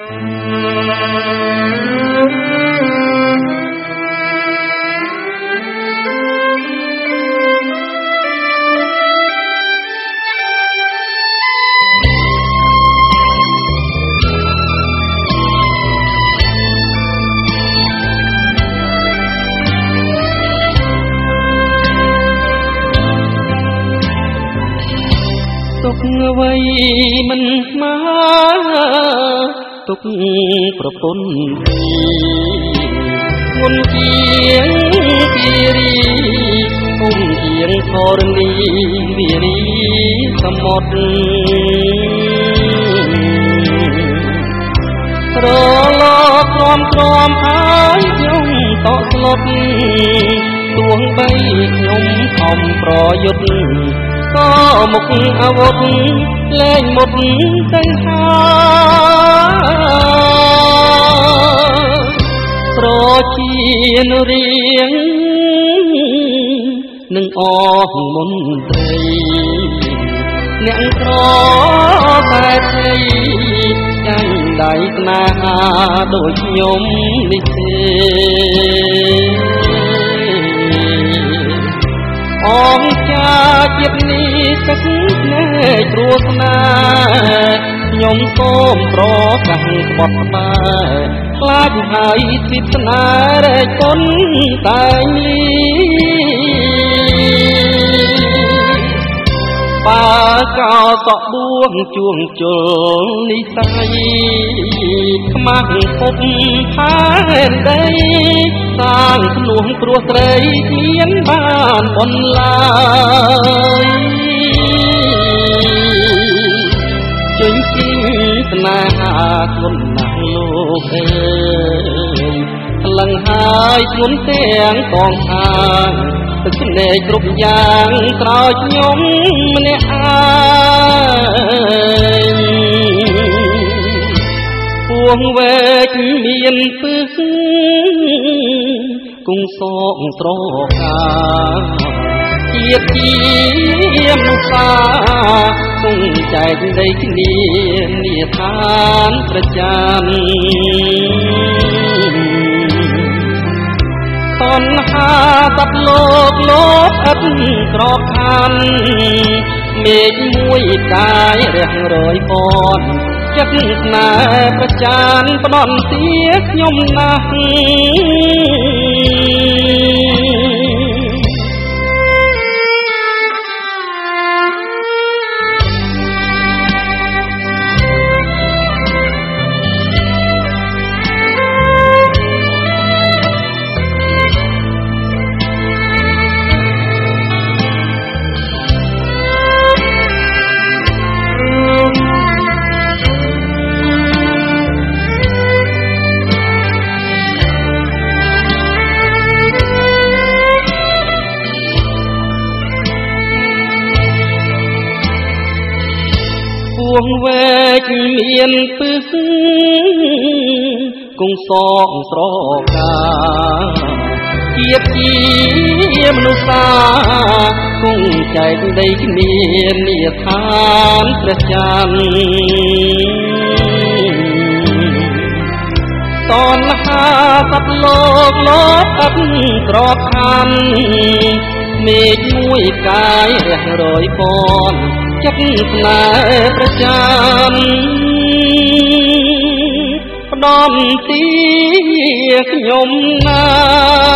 ទុកអ្វីមិនមកទុកប្រពន្ធមុនជាងពីរីគុំជាងធរណីវិរីសមុទ្រត្រឡប់ក្រំហើយខ្ញុំតក់ស្លុតទួងបីខ្ញុំខំប្រយុទ្ធក៏មុខអាវុធលែងមុតទៅហើយប្រជានរៀងនឹងអស់មន្ត្រីអ្នកក្រតែភ័យចាញ់ដៃស្នេហាដូចខ្ញុំនេះទេអងចាជាតិនេះទឹកភ្នែកព្រោះស្នេហ៍ខ្ញុំសូមប្រកាសក្បត់ក្បែរខ្លាចហើយទិស្នេហ៍រែកគុណតែងលីបើកោសក់បួងជួងជុលនិស័យខ្មាស់ពុកផែនដីសាងភ្នួងព្រោះស្រីគ្មានបានបនឡើយជញ្ជីស្នេហាខ្លួនណាស់លោកអើយថ្លឹងហើយខ្លួនទាំងកងខាងទឹកភ្នែកគ្រប់យ៉ាងក្រោយខ្ញុំម្នាក់ឯងពួងវែកមានពឹសគង់សងស្រកាជាតិជាមនុស្សសាគង់ចែកដីគ្នានាឋានប្រចាំតណ្ហាសត្វលោកឥតក្រខានមេឃមួយកាយរះរយពណ៌ចិត្តស្នេហ៍ប្រចានផ្ដន់ទាខ្ញុំណាស់ពួងវែកមានពឹសគង់សងស្រកាជាតិជាមនុស្សសាគង់ចែកដីគ្នានាឋានព្រះច័ន្ទតណ្ហាសត្វលោកឥតក្រខានមេឃមួយកាយរះរយពណ៌ចិត្តស្នេហ៍ប្រចាំផ្ដំទាខ្ញុំណា